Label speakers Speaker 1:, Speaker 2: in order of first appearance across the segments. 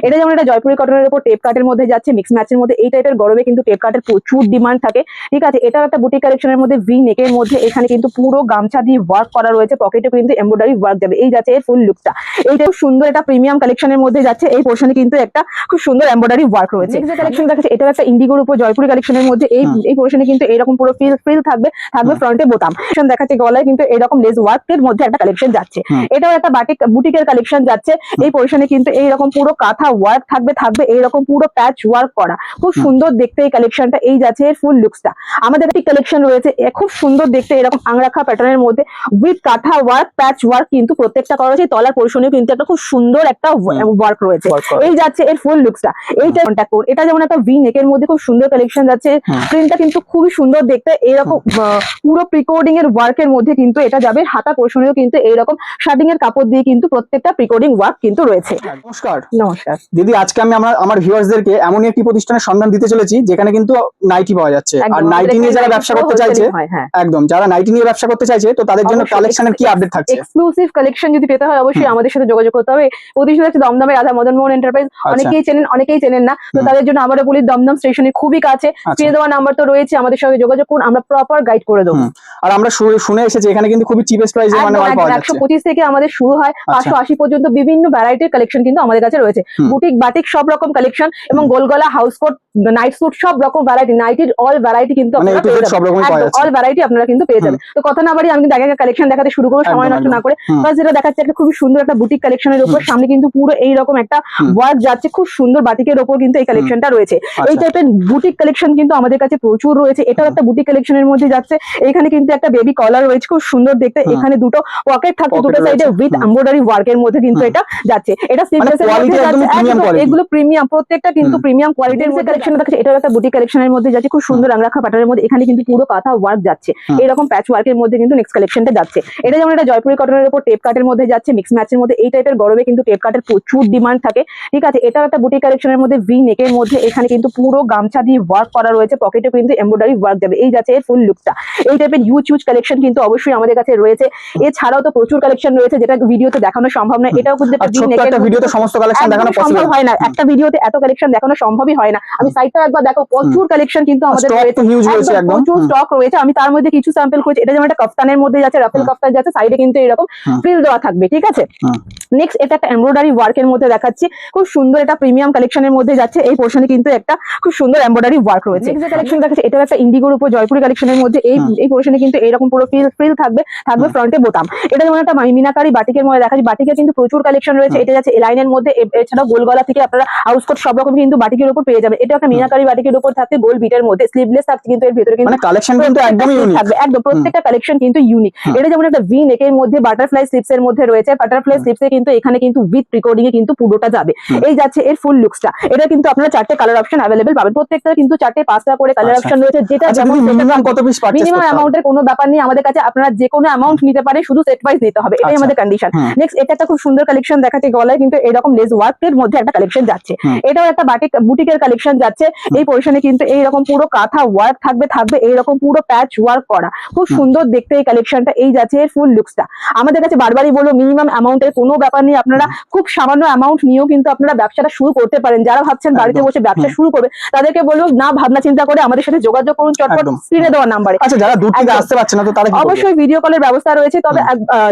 Speaker 1: এটা যেমন এটা জয়পুরি কটনের উপর টেপ কাটের মধ্যে যাচ্ছে, মিক্স ম্যাচের মধ্যে এই টাইপের গরমে কিন্তু টেপ কাটের প্রচুর ডিমান্ড থাকে। ঠিক আছে, এটাও একটা বুটিক কালেকশনের মধ্যে ভি নেকের মধ্যে এখানে কিন্তু পুরো গামছা দিয়ে ওয়ার্ক করা রয়েছে, পকেটে কিন্তু এমব্রয়ডারি ওয়ার্ক যাবে। এই যাচ্ছে এর ফুল লুকটা। এইটা খুব সুন্দর, এটা প্রিমিয়াম কালেকশনের মধ্যে যাচ্ছে। এই পোর্শনে কিন্তু একটা খুব সুন্দর এমব্রয়ডারি ওয়ার্ক রয়েছে। নেক্সট যে কালেকশন দেখাচ্ছে এটা একটা ইন্ডিগোর উপর জয়পুরি কালেকশনের মধ্যে এই পোর্শনে কিন্তু এরকম পুরো ফ্রিল থাকবে ফ্রন্টে বোতাম দেখাচ্ছে, গলায় কিন্তু এরকম লেস ওয়ার্কের মধ্যে একটা কালেকশন যাচ্ছে। এটাও একটা বুটিকের কালেকশন যাচ্ছে। এই পোর্শনে কিন্তু এইরকম পুরো কাঁথা ওয়ার্ক থাকবে এইরকম পুরো প্যাচ ওয়ার্ক করা, খুব সুন্দর দেখতে এই কালেকশনটা। এই যাচ্ছে এর ফুল লুকসটা। আমাদের একটি কালেকশন রয়েছে খুব সুন্দর দেখতে, এরকম আংরাখা প্যাটার্নের মধ্যে উইথ কাঁথা ওয়ার্ক প্যাচ ওয়ার্ক কিন্তু প্রত্যেকটা করা হয়েছে। তলার পোর্শনেও কিন্তু একটা খুব সুন্দর একটা ওয়ার্ক রয়েছে। এই যাচ্ছে এর ফুল লুকসটা। এইটা কন্টাক্ট কোড, এটা যেমন একটা ভি নেকের মধ্যে খুব সুন্দর কালেকশন যাচ্ছে। প্রিন্টটা কিন্তু খুবই সুন্দর দেখতে, এরকম পুরো প্রিকোডিং এর ওয়ার্কের মধ্যে কিন্তু এটা যাবে। হাতা পোর্শনেও কিন্তু এইরকম শার্টিং এর কাপড় দিয়ে কিন্তু প্রত্যেকটা প্রিকোডিং ওয়ার্ক কিন্তু রয়েছে।
Speaker 2: নমস্কার।
Speaker 1: নমস্কার
Speaker 2: দিদি, আজকে আমি আমার ভিউয়ার্সদেরকে এমন একটি প্রতিষ্ঠানের সন্ধান দিতে চলেছি যেখানে কিন্তু নাইটি পাওয়া যাচ্ছে। আর নাইটি নিয়ে যারা ব্যবসা করতে চাইছে, একদম যারা নাইটি নিয়ে ব্যবসা করতে চাইছে, তো তাদের জন্য কালেকশনের কি আপডেট থাকছে?
Speaker 1: এক্সক্লুসিভ কালেকশন যদি পেতে হয় অবশ্যই আমাদের সাথে যোগাযোগ করতে হবে। প্রতিষ্ঠান হচ্ছে দমদমে রাধা মদন মোহন এন্টারপ্রাইজ। অনেকেই চেনেন, অনেকেই চেনেন না, তো তাদের জন্য আবারও বলি দমদম স্টেশনের খুবই কাছে। স্ক্রিনে দেওয়া নাম্বার তো রয়েছে, আমাদের সঙ্গে যোগাযোগ করুন, আমরা প্রপার গাইড করে দেবো।
Speaker 2: আর আমরা শুনে এসেছি এখানে কিন্তু খুবই চিপেস্ট প্রাইসে মানে মাল পাওয়া যাচ্ছে।
Speaker 1: 125 থেকে আমাদের শুরু হয়, 580 পর্যন্ত বিভিন্ন ভ্যারাইটির কালেকশন কিন্তু আমাদের কাছে রয়েছে। বুটিক বাটিক সব রকম কালেকশন এবং গোলগলা হাউস কোট নাইট স্যুট সব রকম ভ্যারাইটি, নাইটির অল ভ্যারাইটি কিন্তু আপনারা পেয়ে যাবেন। অল ভ্যারাইটি আপনারা কিন্তু পেয়ে যাবেন। তো কথা না বাড়ি আমি কিন্তু একা কালেকশন দেখাতে শুরু করব, সময় নষ্ট না করে। ফার্স্ট যেটা দেখাচ্ছে একটা খুব সুন্দর একটা বুটিক কালেকশনের উপর, সামনে কিন্তু পুরো এই রকম একটা ওয়ার্ক যাচ্ছে, খুব সুন্দর বাটিকের উপর কিন্তু এই কালেকশনটা রয়েছে। এই টাইপের বুটিক কালেকশন কিন্তু আমাদের কাছে প্রচুর রয়েছে। এটাও একটা বুটিক কালেকশনের মধ্যে যাচ্ছে। এখানে কিন্তু একটা বেবি কলার রয়েছে, খুব সুন্দর দেখতে। এখানে দুটো পকেট থাকছে দুটো সাইডে উইথ এমব্রয়ডারি ওয়ার্কের মধ্যে কিন্তু এটা যাচ্ছে। এটা সিমলেসের মধ্যে যাচ্ছে, এগুলো প্রিমিয়াম, প্রত্যেকটা কিন্তু প্রিমিয়াম কোয়ালিটির যে কালেকশন দেখাচ্ছে। এটা একটা বুটিক কালেকশনের মধ্যে যাচ্ছে, খুব সুন্দর আংরাখা প্যাটার্নের মধ্যে। এখানে কিন্তু পুরো কাঁথা ওয়ার্ক যাচ্ছে, এরকম প্যাচ ওয়ার্কের মধ্যে কিন্তু নেক্সট কালেকশনটা যাচ্ছে। এটা যেমন এটা জয়পুরি কটনের উপর টেপ কাটের মধ্যে যাচ্ছে, মিক্স ম্যাচের মধ্যে এই টাইপের গরমে কিন্তু টেপ কাটের প্রচুর ডিমান্ড থাকে। ঠিক আছে, এটাও একটা বুটিক কালেকশনের মধ্যে ভি নেকের মধ্যে এখানে কিন্তু পুরো গামছা দিয়ে ওয়ার্ক করা রয়েছে, পকেটে কিন্তু এমব্রয়ডারি ওয়ার্ক যাবে। এই যাচ্ছে এর ফুল লুকটা। এই টাইপের হিউজ কালেকশন কিন্তু অবশ্যই আমাদের কাছে রয়েছে। এছাড়াও তো প্রচুর কালেকশন রয়েছে যেটা ভিডিওতে দেখানো সম্ভব নয়। এটাও কিন্তু একটা ভিডিওতে সমস্ত কালেকশন দেখানো সম্ভব হয় না, একটা ভিডিওতে এত কালেকশন দেখানো সম্ভবই হয় না। আমি সাইটটা একবার দেখো, প্রচুর কালেকশন কিন্তু আমাদের রয়েছে, প্রচুর স্টক রয়েছে। আমি তার মধ্যে কিছু স্যাম্পল করেছি। এটা যেমন একটা কাফতানের মধ্যে যাচ্ছে, রাফেল কাফতান যাচ্ছে, সাইডে কিন্তু এরকম ফ্রিল দেওয়া থাকবে। ঠিক আছে, নেক্সট এটা একটা এমব্রয়ডারি ওয়ার্কের মধ্যে দেখাচ্ছি, খুব সুন্দর, এটা প্রিমিয়াম কালেকশনের মধ্যে যাচ্ছে। এই পোর্শনে কিন্তু একটা খুব সুন্দর এমব্রয়ডারি ওয়ার্ক রয়েছে। নেক্সট যে কালেকশন দেখাচ্ছে এটা একটা ইন্ডিগোর উপর জয়পুরি কালেকশনের মধ্যে এই পোর্শনে কিন্তু এরকম পুরো ফ্রিল থাকবে ফ্রন্টে বোতাম। এটা যেমন একটা মিনাকারি বাটিকের মধ্যে দেখাচ্ছি। বাটিকের কিন্তু প্রচুর কালেকশন রয়েছে। এটা যাচ্ছে লাইনের মধ্যে, এছাড়াও গোলগলা থেকে আপনারা হাউস কোট সব রকম কিন্তু বাটিকের উপর পেয়ে যাবেন। এটা একটা মিনাকারি বাটিকের উপর থাকতে গোল বিটের মধ্যে স্লিভলেস থাকছে, কিন্তু এর ভিতরে কিন্তু
Speaker 2: কালেকশন কিন্তু একদমই ইউনিক থাকবে,
Speaker 1: একদম প্রত্যেকটা কালেকশন কিন্তু ইউনিক। এটা যেমন একটা ভি নেকের মধ্যে বাটারফ্লাই স্লিপস এর মধ্যে রয়েছে। বাটারফ্লাই স্লিপসে কিন্তু এখানে কিন্তু উইথ প্রিকোডিং এ কিন্তু পুরোটা যাবে। এই যাচ্ছে এর ফুল লুকসটা। এটা কিন্তু আপনারা চারটে কালার অপশন अवेलेबल পাবেন, প্রত্যেকটা কিন্তু চারটে পাঁচটা করে কালার অপশন রয়েছে। যেটা
Speaker 2: মিনিমাম কত পিস পারচেজ
Speaker 1: মিনিমাম অ্যামাউন্টের কোনো ব্যাপার নেই আমাদের কাছে, আপনারা যে কোনো অ্যামাউন্ট নিতে পারে, শুধু সেট ওয়াইজ নিতে হবে, এটাই আমাদের কন্ডিশন। নেক্সট এটা একটা খুব সুন্দর কালেকশন দেখাচ্ছে, গলায় কিন্তু এরকম লেস ওয়ার্কের মধ্যে একটা কালেকশন যাচ্ছে। এটাও একটা বুটিকের কালেকশন যাচ্ছে। এই পোর্শনে কিন্তু এইরকম পুরো কাঁথা ওয়ার্ক থাকবে এইরকম পুরো প্যাচ ওয়ার্ক করা, খুব সুন্দর দেখতে এই কালেকশনটা। এই যাচ্ছে এর ফুল লুকসটা। আমাদের কাছে বারবারই বলবো, মিনিমাম অ্যামাউন্টের কোনো ব্যাপার নেই, আপনারা খুব সামান্য অ্যামাউন্ট নিয়েও কিন্তু আপনারা ব্যবসাটা শুরু করতে পারেন। যারা ভাবছেন বাড়িতে বসে ব্যবসা শুরু করবে, তাদেরকে বলবো না ভাবনা চিন্তা করে আমাদের সাথে যোগাযোগ করুন চটপট স্ক্রিনে দেওয়া নাম্বারে।
Speaker 2: আচ্ছা, যারা দূর থেকে আসতে পারছে না তো তারা
Speaker 1: অবশ্যই ভিডিও কলের ব্যবস্থা রয়েছে, তবে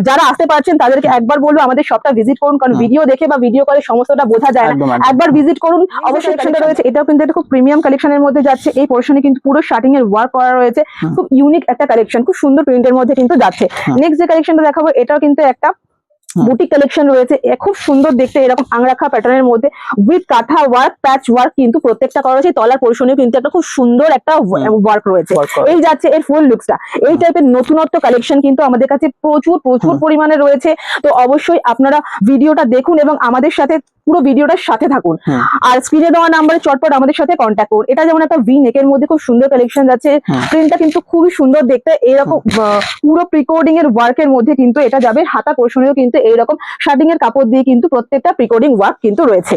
Speaker 1: যারা আসতে পারছেন তাদেরকে একবার বলবো আমাদের শপটা ভিজিট করুন, কারণ ভিডিও দেখে বা ভিডিও কলে সমস্তটা বোঝা যায় না। একবার ভিজিট করুন। অবশ্যই কালেকশনটা রয়েছে, এটাও কিন্তু একটা খুব প্রিমিয়াম কালেকশনের মধ্যে যাচ্ছে। এই পোর্শনে কিন্তু পুরো শার্টিং এর ওয়ার্ক করা রয়েছে, খুব ইউনিক একটা কালেকশন, খুব সুন্দর প্রিন্টের মধ্যে কিন্তু যাচ্ছে। নেক্সট যে কালেকশনটা দেখাবো এটাও কিন্তু একটা বুটিক কালেকশন রয়েছে, খুব সুন্দর দেখতে, এরকম আংরাখা প্যাটার্নের মধ্যে উইথ কাঁথা ওয়ার্ক প্যাচ ওয়ার্ক কিন্তু প্রত্যেকটা করা হয়েছে। তলার পোর্শনেও কিন্তু একটা খুব সুন্দর একটা ওয়ার্ক রয়েছে। এই যাচ্ছে এর ফুল লুকসটা। এই টাইপের নতুনত্ব কালেকশন কিন্তু আমাদের কাছে প্রচুর পরিমাণে রয়েছে। তো অবশ্যই আপনারা ভিডিওটা দেখুন এবং আমাদের সাথে পুরো ভিডিওটার সাথে থাকুন। আর স্ক্রিনে দেওয়া নাম্বারে চটপট আমাদের সাথে কন্ট্যাক্ট করুন। এটা যেমন একটা ভি নেকের মধ্যে খুব সুন্দর কালেকশন যাচ্ছে। প্রিন্টটা কিন্তু খুবই সুন্দর দেখতে, এরকম পুরো প্রিকোডিং এর ওয়ার্কের মধ্যে কিন্তু এটা যাবে। হাতা পোর্শনেও কিন্তু এইরকম শার্টিং এর কাপড় দিয়ে কিন্তু প্রত্যেকটা প্রিকোডিং ওয়ার্ক কিন্তু রয়েছে।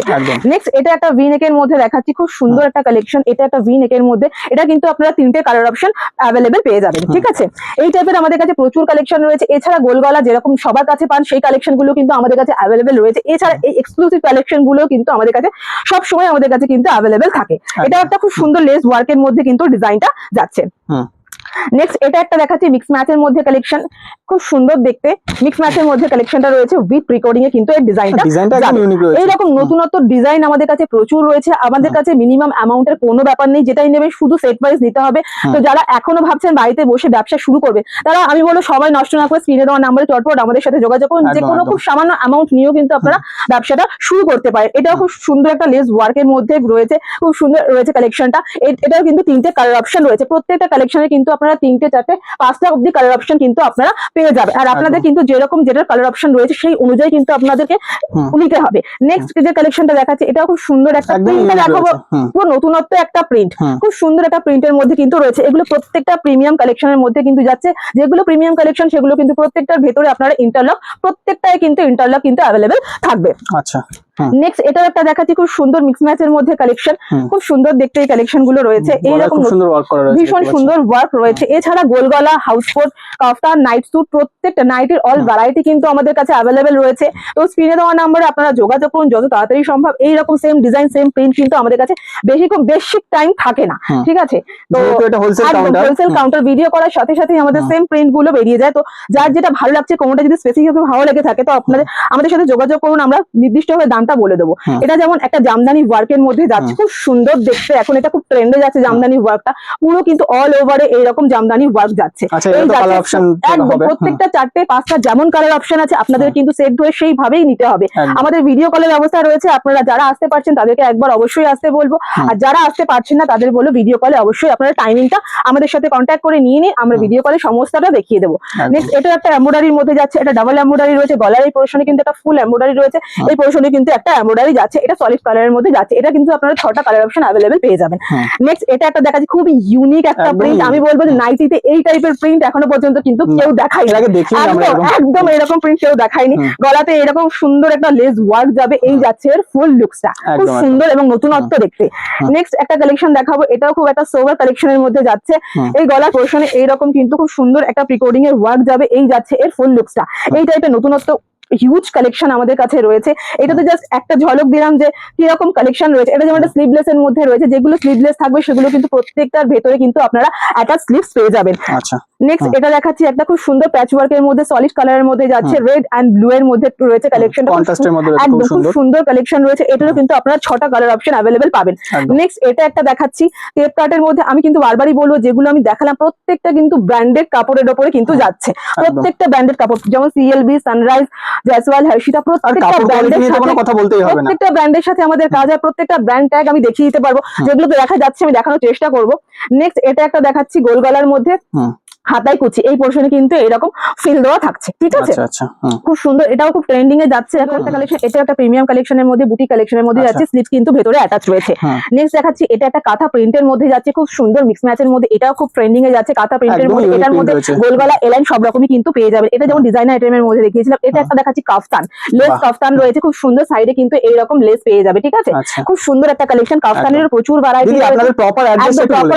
Speaker 1: নেক্সট এটা একটা ভি নেকের মধ্যে দেখাচ্ছি, খুব সুন্দর একটা কালেকশন। এটা একটা ভি নেকের মধ্যে, এটা কিন্তু আপনারা 3টে কালার অপশন অ্যাভেলেবেল পেয়ে যাবেন, ঠিক আছে। এই টাইপের আমাদের কাছে প্রচুর কালেকশন রয়েছে। এছাড়া গোল গলা যেরকম সবার কাছে পান সেই কালেকশন গুলো কিন্তু আমাদের কাছে অ্যাভেলেবেল রয়েছে। এছাড়া এই এক্সক্লুসিভ কালেকশন গুলো কিন্তু আমাদের কাছে সব সময় আমাদের কাছে কিন্তু অ্যাভেলেবেল থাকে। এটা একটা খুব সুন্দর লেস ওয়ার্কের মধ্যে কিন্তু ডিজাইনটা যাচ্ছে। নেক্সট এটা একটা দেখাচ্ছি মিক্স ম্যাচের মধ্যে কালেকশন, খুব সুন্দর দেখতে। মিক্স ম্যাচের মধ্যে কালেকশনটা রয়েছে উইথ প্রিকোডিং এ কিন্তু এই ডিজাইনটা এইরকম নতুনত্ব ডিজাইন আমাদের কাছে প্রচুর রয়েছে। আমাদের কাছে মিনিমাম অ্যামাউন্টের কোনো ব্যাপার নেই, যেটাই নেবে শুধু সেট ওয়াইজ নিতে হবে। তো যারা এখনো ভাবছেন বাড়িতে বসে ব্যবসা শুরু করবে, তারা আমি বলবো সময় নষ্ট না করে স্ক্রিনে দেওয়া নাম্বারে চটপট আমাদের সাথে যোগাযোগ করুন। যে কোনো খুব সামান্য অ্যামাউন্ট নিয়েও কিন্তু আপনারা ব্যবসাটা শুরু করতে পারেন। এটাও খুব সুন্দর একটা লেস ওয়ার্কের মধ্যে রয়েছে, খুব সুন্দর রয়েছে কালেকশনটা। এটাও কিন্তু 3টে কালার অপশন রয়েছে। প্রত্যেকটা কালেকশনে কিন্তু আপনারা 3টে 4টে 5টা অব্দি কালার অপশন কিন্তু আপনারা পেয়ে যাবেন। আর আপনাদের কিন্তু যেরকম যেটার কালার অপশন রয়েছে সেই অনুযায়ী কিন্তু আপনাদেরকে নিতে হবে। নেক্সট যে কালেকশনটা দেখাচ্ছি, এটাও খুব সুন্দর একটা প্রিন্ট দেখাবো, পুরো নতুনত্ব একটা প্রিন্ট, খুব সুন্দর একটা প্রিন্টের মধ্যে কিন্তু রয়েছে। এগুলো প্রত্যেকটা প্রিমিয়াম কালেকশনের মধ্যে কিন্তু যাচ্ছে। যেগুলো প্রিমিয়াম কালেকশন সেগুলো কিন্তু প্রত্যেকটার ভেতরে আপনারা ইন্টারলক, প্রত্যেকটাই কিন্তু ইন্টারলক কিন্তু অ্যাভেলেবেল থাকবে।
Speaker 2: আচ্ছা।
Speaker 1: নেক্সট এটা একটা দেখাচ্ছি খুব সুন্দর মিক্স ম্যাচের মধ্যে কালেকশন, খুব সুন্দর দেখতে এই কালেকশন গুলো রয়েছে। এইরকম ভীষণ সুন্দর ওয়ার্ক রয়েছে। এছাড়া গোল গলা, হাউস কোট, কাফতান, নাইট স্যুট, প্রত্যেকটা নাইটের অল ভ্যারাইটি কিন্তু আমাদের কাছে অ্যাভেলেবেল রয়েছে। তো স্ক্রিনে দেওয়া নাম্বারে আপনারা যোগাযোগ করুন যত তাড়াতাড়ি সম্ভব। এইরকম সেম ডিজাইন সেম প্রিন্ট কিন্তু আমাদের কাছে বেশি টাইম থাকে না, ঠিক আছে। তো হোলসেল কাউন্টার ভিডিও করার সাথে সাথে আমাদের সেম প্রিন্ট গুলো বেরিয়ে যায়। তো যার যেটা ভালো লাগছে, কোনটা যদি স্পেসিফিক ভালো লেগে থাকে, তো আপনাদের আমাদের সাথে যোগাযোগ করুন, আমরা নির্দিষ্টভাবে দামটা বলে দেবো। এটা যেমন একটা জামদানি ওয়ার্কের মধ্যে যাচ্ছে, খুব সুন্দর দেখতে। এখন এটা খুব ট্রেন্ডে যাচ্ছে জামদানি ওয়ার্কটা, পুরো কিন্তু অল ওভারে এইরকম জামদানি ওয়ার্ক যাচ্ছে। প্রত্যেকটা 4টে 5টা যেমন কালার অপশন আছে আপনাদের কিন্তু সেট ধরে সেইভাবেই নিতে হবে। আমাদের ভিডিও কলের ব্যবস্থা রয়েছে। আপনারা যারা আসতে পারছেন তাদেরকে একবার অবশ্যই আসতে বলবো, আর যারা আসতে পারছেন না তাদের বলবো ভিডিও কলে অবশ্যই আপনারা টাইমিংটা আমাদের সাথে কন্ট্যাক্ট করে নিয়ে নিন, আমরা ভিডিও কলে সমস্তটা দেখিয়ে দেবো। নেক্সট এটা একটা এমব্রয়ডারির মধ্যে যাচ্ছে, এটা ডাবল এমব্রয়ডারি রয়েছে। গলার এই পোর্শনে কিন্তু একটা ফুল এমব্রয়ডারি রয়েছে, এই পোর্শনে কিন্তু একটা এমব্রয়ডারি যাচ্ছে। এটা সলিড কালারের মধ্যে যাচ্ছে। এটা কিন্তু আপনারা 6টা কালার অপশন অ্যাভেলেবেল পেয়ে যাবেন। নেক্সট এটা একটা দেখাচ্ছি খুব ইউনিক একটা প্রিন্ট। আমি বলবো যে নাইটিতে এই টাইপের প্রিন্ট এখনো পর্যন্ত কিন্তু কেউ দেখায়নি, একদম এরকম প্রিন্ট কেউ দেখায়নি। গলাতে এরকম সুন্দর একটা লেস ওয়ার্ক যাবে, এই যাচ্ছে এর ফুল লুকসটা, খুব সুন্দর এবং নতুনত্ব দেখতে। নেক্সট একটা কালেকশন দেখাবো, এটাও খুব একটা সোভার কালেকশনের মধ্যে যাচ্ছে। এই গলার পোর্শনে এইরকম কিন্তু খুব সুন্দর একটা প্রিকোডিং এর ওয়ার্ক যাবে, এই যাচ্ছে এর ফুল লুকসটা। এই টাইপের নতুনত্ব হিউজ কালেকশন আমাদের কাছে রয়েছে। এটাতে জাস্ট একটা ঝলক দিলাম যে কিরকম কালেকশন রয়েছে। এটা যেমন একটা স্লিভলেস এর মধ্যে রয়েছে, যেগুলো স্লিভলেস থাকবে সেগুলো কিন্তু প্রত্যেকটার ভেতরে কিন্তু আপনারা অ্যাটাচ স্লিভস পেয়ে যাবেন। আচ্ছা। নেক্সট এটা দেখাচ্ছি একটা খুব সুন্দর প্যাচ ওয়ার্কের মধ্যে সলিড কালারের মধ্যে যাচ্ছে, রেড এন্ড ব্লু এর মধ্যে রয়েছে কালেকশনটা, একদম খুব সুন্দর কালেকশন রয়েছে। এটারও কিন্তু আপনারা 6টা কালার অপশন অ্যাভেলেবেল পাবেন। নেক্সট এটা একটা দেখাচ্ছি টেপ কাটের মধ্যে। আমি কিন্তু বারবারই বলবো যেগুলো আমি দেখালাম প্রত্যেকটা কিন্তু ব্র্যান্ডেড কাপড়ের উপরে কিন্তু যাচ্ছে, প্রত্যেকটা ব্র্যান্ডেড কাপড়, যেমন সিএলবি, সানরাইজ, জয়সওয়াল, হার্শিতা, প্রত্যেকটা ব্র্যান্ডের সাথে আমাদের কাজ হয়। প্রত্যেকটা ব্র্যান্ড ট্যাগ আমি দেখিয়ে দিতে পারবো, যেগুলো তো দেখা যাচ্ছে আমি দেখানোর চেষ্টা করবো। নেক্সট এটা একটা দেখাচ্ছি গোল গলার মধ্যে, হাতায় কুচি, এই পোর্শনে কিন্তু এরকম ফিল দেওয়া থাকছে, ঠিক আছে। খুব সুন্দর, এটাও খুব ট্রেন্ডিং এ যাচ্ছে এখন একটা কালেকশন। এটা একটা প্রিমিয়াম কালেকশনের মধ্যে, বুটি কালেকশনের মধ্যে যাচ্ছে, স্লিভ কিন্তু ভেতরে অ্যাটাচ রয়েছে। নেক্সট দেখাচ্ছি এটা একটা কাঁথা প্রিন্টের মধ্যে যাচ্ছে, খুব সুন্দর মিক্স ম্যাচের মধ্যে। এটাও খুব ট্রেন্ডিং এ যাচ্ছে কাঁথা প্রিন্টের মধ্যে। এটার মধ্যে গোল গলা, এলাইন সব রকমই কিন্তু পেয়ে যাবেন। এটা যেমন ডিজাইনার আইটেমের মধ্যে দেখিয়েছিলাম। এটা একটা দেখাচ্ছি কাফতান, লেস কাফতান রয়েছে, খুব সুন্দর সাইডে কিন্তু এইরকম লেস পেয়ে যাবে, ঠিক আছে। খুব সুন্দর একটা কালেকশন। কাফতানের প্রচুর ভ্যারাইটি, আপনাদের প্রপার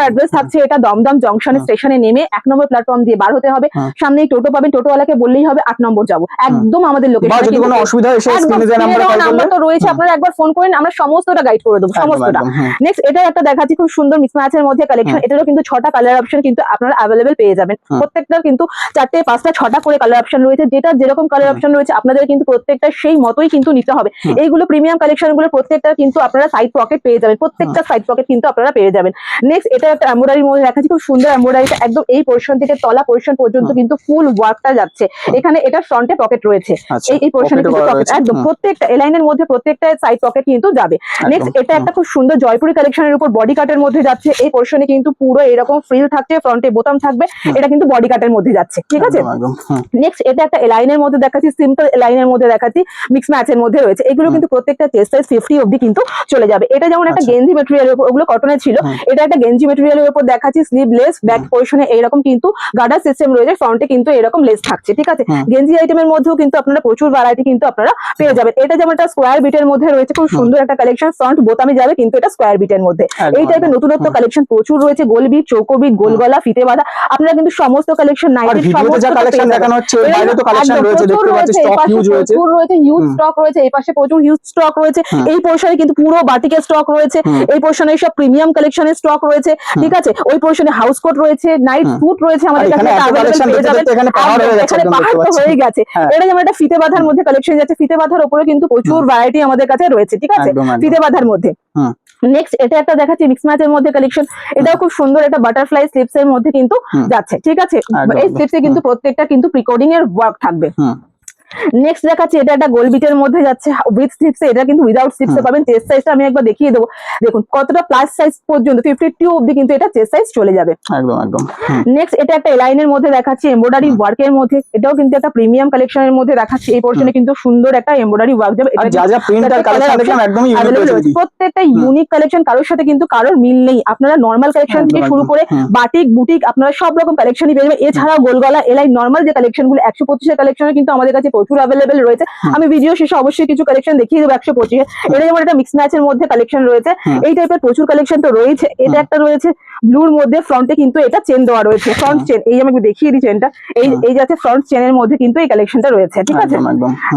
Speaker 1: অ্যাড্রেস থাকছে। এটা দমদম জংশন স্টেশনে নেমে 1 নম্বর প্ল্যাটফর্ম দিয়ে বার হতে হবে। সামনে টোটো পাবেন, টোটোওয়ালাকে বললেই হবে 8 নম্বর যাবো, একদম আমাদের লোকেশন। যদি কোনো অসুবিধা হয় সেই স্ক্রিনে যে নাম্বার তো রয়েছে, আপনারা একবার ফোন করেন, আমরা সমস্তটা গাইড করে দেবো, সমস্তটা। নেক্সট এটা একটা দেখাচ্ছি খুব সুন্দর মিক্স ম্যাচের মধ্যে কালেকশন। এটারও কিন্তু 6টা কালার অপশন কিন্তু আপনারা অ্যাভেলেবেল পেয়ে যাবেন। প্রত্যেকটার কিন্তু 4টে 5টা 6টা করে কালার অপশন রয়েছে। যেটা যেরকম কালার অপশন রয়েছে আপনাদের কিন্তু প্রত্যেকটা সেই মতোই কিন্তু নিতে হবে। এইগুলো প্রিমিয়াম কালেকশন গুলো প্রত্যেকটা কিন্তু আপনারা সাইড পকেট পেয়ে যাবেন, প্রত্যেকটা সাইড পকেট কিন্তু আপনারা পেয়ে যাবেন। নেক্সট এটা একটা এমব্রয়ডারির মধ্যে দেখাচ্ছি, খুব সুন্দর এমব্রয়ডারিটা একদম এই পোর্শন থেকে তলা পোর্শন পর্যন্ত কিন্তু ফুল ওয়ার্কটা যাচ্ছে। এখানে এটা ফ্রন্টে পকেট রয়েছে, এই পোর্শনে কিন্তু পকেট একদম প্রত্যেকটা এলাইনের মধ্যে প্রত্যেকটা সাইড পকেট কিন্তু যাবে। নেক্সট এটা একটা খুব সুন্দর জয়পুরি কালেকশনের উপর বডি কাটের মধ্যে যাচ্ছে। এই পোর্শনে কিন্তু পুরো এরকম ফ্রিল থাকছে, ফ্রন্টে বোতাম থাকবে, এটা কিন্তু বডি কাটের মধ্যে যাচ্ছে, ঠিক আছে। নেক্সট এটা একটা এলাইনের মধ্যে দেখাচ্ছি, সিম্পল এলাইনের মধ্যে দেখাচ্ছি, মিক্স ম্যাচের মধ্যে রয়েছে। এগুলো কিন্তু প্রত্যেকটা চেস্ট সাইজ 50 অবধি কিন্তু চলে যাবে। এটা যেমন একটা গেঞ্জি ম্যাটেরিয়ালের উপর, ওগুলো কটনের ছিল, এটা একটা গেঞ্জি ম্যাটেরিয়ালের উপর দেখাচ্ছি, স্লিভলেস, ব্যাক পোর্শনে এইরকম কিন্তু গার্ডার সিস্টেম রয়েছে, ফ্রন্টে কিন্তু এরকম লেস থাকছে, ঠিক আছে। গেঞ্জি আইটেমের মধ্যেও কিন্তু আপনারা প্রচুর ভ্যারাইটি কিন্তু আপনারা পেয়ে যাবেন। এটা যেমন একটা স্কোয়ার বিটের মধ্যে রয়েছে, খুব সুন্দর একটা কালেকশন, ফ্রন্ট বোতামে যাবে কিন্তু এটা স্কোয়ার বিটের মধ্যে। এই টাইপের নতুনত্ব কালেকশন প্রচুর রয়েছে, গোল বিট, চৌকো বিট, গোল গলা, ফিতে বাঁধা, আপনারা কিন্তু সমস্ত কালেকশন নাইটের সমস্ত
Speaker 2: কালেকশন দেখানো হচ্ছে, বাইরে তো কালেকশন রয়েছে, দেখতে পাচ্ছেন স্টক হিউজ রয়েছে,
Speaker 1: হিউজ স্টক রয়েছে, এই পাশে প্রচুর হিউজ স্টক রয়েছে, এই পোরশনে কিন্তু পুরো বাটিকের স্টক রয়েছে, এই পোরশনে সব প্রিমিয়াম কালেকশনের স্টক রয়েছে, ঠিক আছে। ওই পোরশনে হাউস কোট রয়েছে, নাইট স্যুট রয়েছে আমাদের কাছে, এখানে পাহাড় হয়ে গেছে। এটা যেমন একটা ফিতে বাঁধার মধ্যে কালেকশন যাচ্ছে, ফিতে বাঁধার উপরে কিন্তু প্রচুর ভ্যারাইটি আমাদের কাছে রয়েছে, ঠিক আছে, ফিতে বাঁধার মধ্যে। নেক্সট এটা একটা দেখাচ্ছি মিক্স ম্যাচের মধ্যে কালেকশন, এটাও খুব সুন্দর একটা বাটারফ্লাই স্লিপস এর মধ্যে কিন্তু যাচ্ছে, ঠিক আছে। এই স্লিপসে কিন্তু প্রত্যেকটা কিন্তু প্রিকোডিং এর ওয়ার্ক থাকবে। নেক্সট দেখাচ্ছি এটা একটা গোল বিটের মধ্যে যাচ্ছে উইথ স্লিপসে, এটা কিন্তু উইদাউট স্লিপসে পাবেন। চেস্ট সাইজটা আমি একবার দেখিয়ে দেবো, দেখুন কতটা প্লাস সাইজ পর্যন্ত 52 অবধি কিন্তু এটা চেস্ট সাইজ চলে যাবে,
Speaker 2: একদম একদম।
Speaker 1: নেক্সট এটা একটা এলাইনের মধ্যে দেখাচ্ছি এমব্রয়ডারি ওয়ার্কের মধ্যে, এটাও কিন্তু একটা প্রিমিয়াম কালেকশনের মধ্যে দেখাচ্ছি। এই পোরশনে কিন্তু সুন্দর একটা এমব্রয়ডারি ওয়ার্ক যাবে,
Speaker 2: আর যা যা প্রিন্ট আর কালেকশন দেখলাম একদমই ইউনিক রয়েছে,
Speaker 1: প্রত্যেকটা ইউনিক কালেকশন, কারোর সাথে কিন্তু কারোর মিল নেই। আপনারা নরমাল কালেকশন থেকে শুরু করে বাটিক, বুটিক, আপনারা সব রকম কালেকশনই পেয়ে যাবেন। এছাড়াও গোলগলা, এলাই, নরমাল যে কালেকশনগুলো 125 এর কালেকশন কিন্তু আমাদের কাছে প্রচুর অ্যাভেলেবেল রয়েছে। আমি ভিডিও শেষে অবশ্যই কিছু কালেকশন দেখিয়ে দেবো 125 এর। এটা যেমন একটা মিক্স ম্যাচের মধ্যে কালেকশন রয়েছে, এই টাইপের প্রচুর কালেকশন তো রয়েছে। এটা একটা রয়েছে ব্লুর মধ্যে, ফ্রন্টে কিন্তু এটা চেন দেওয়া রয়েছে, ফ্রন্ট চেন, এই আমি দেখিয়ে দিই চেনটা, এই যাচ্ছে ফ্রন্ট চেনের মধ্যে কিন্তু এই কালেকশনটা রয়েছে, ঠিক আছে।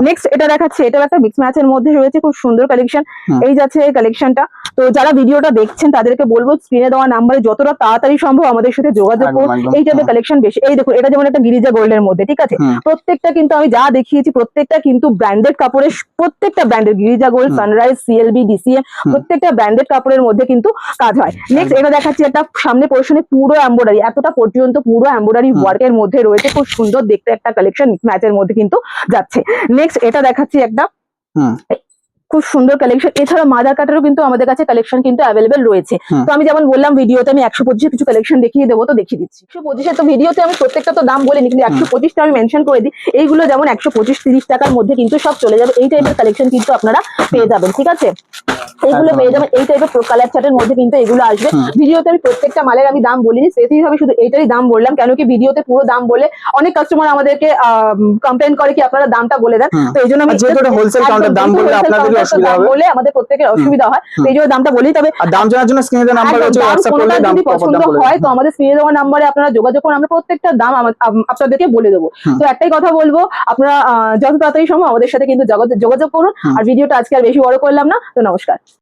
Speaker 1: নেক্সট এটা দেখাচ্ছি, এটা একটা মিক্স ম্যাচের মধ্যে রয়েছে, খুব সুন্দর কালেকশন, এই যাচ্ছে এই কালেকশনটা। তো যারা ভিডিওটা দেখছেন তাদেরকে বলবো স্ক্রিনে দেওয়া নাম্বারে যতটা তাড়াতাড়ি সম্ভব আমাদের সাথে যোগাযোগ করুন, এই টাইপের কালেকশন বেশি। এই দেখুন এটা যেমন একটা গিরিজা গোল্ডের মধ্যে, ঠিক আছে, প্রত্যেকটা কিন্তু আমি যা দেখিয়েছি প্রত্যেকটা কিন্তু ব্র্যান্ডেড কাপড়ের, প্রত্যেকটা ব্র্যান্ডের, Girija gold, sunrise, CLB, DCM, প্রত্যেকটা ব্র্যান্ডেড কাপড়ের মধ্যে কিন্তু কাজ হয়। নেক্সট এটা দেখাচ্ছি একটা সামনে পোরশনে পুরো এমব্রয়ডারি, এতটা পর্যন্ত পুরো এমব্রয়ডারি ওয়ার্কের মধ্যে রয়েছে, খুব সুন্দর দেখতে একটা কালেকশন ম্যাচের মধ্যে কিন্তু যাচ্ছে। নেক্সট এটা দেখাচ্ছি একটা খুব সুন্দর কালেকশন, এছাড়া মাদার কাটারও কিন্তু আমাদের কাছে কালেকশন কিন্তু অ্যাভেলেবেল রয়েছে। তো আমি যেমন বললাম ভিডিওতে আমি 125 কিছু কালেকশন দেখিয়ে দেবো, তো দেখিয়ে দিচ্ছি। 125 তো ভিডিওতে আমি প্রত্যেকটা তো দাম বলিনি, কিন্তু 125টা আমি মেনশন করে দিই। এইগুলো যেমন 125-30 টাকার মধ্যে কিন্তু সব চলে যাবে, এই টাইপের কালেকশন কিন্তু আপনারা পেয়ে যাবেন, ঠিক আছে। এইগুলো পেয়ে যাবেন, এই টাইপের কালার চার্টের মধ্যে কিন্তু এগুলো আসবে। ভিডিওতে আমি প্রত্যেকটা মালের আমি দাম বলিনি, স্পেসিফিক আমি শুধু এইটারই দাম বললাম, কেন কি ভিডিওতে পুরো দাম বলে অনেক কাস্টমার আমাদেরকে কমপ্লেন করে কি আপনারা দামটা বলে দেন, তো এই জন্য আমি
Speaker 2: হোলসেল কাউন্টার দাম বললে আপনাদেরই অসুবিধা হবে,
Speaker 1: বলে আমাদের প্রত্যেকের অসুবিধা হয়, এই জন্য দামটা বলি। তবে
Speaker 2: দাম জানার জন্য স্ক্রিনে দেওয়া নাম্বার রয়েছে, WhatsApp করলে দাম
Speaker 1: পছন্দ হয় তো আমাদের স্ক্রিনে দেওয়া নম্বরে আপনারা যোগাযোগ করুন, আমরা প্রত্যেকটা দাম আপনাদেরকে বলে দেবো। তো একটাই কথা বলবো, আপনারা যত তাড়াতাড়ি সম্ভব আমাদের সাথে কিন্তু যোগাযোগ করুন। আর ভিডিওটা আজকে আর বেশি বড় করলাম না, তো নমস্কার।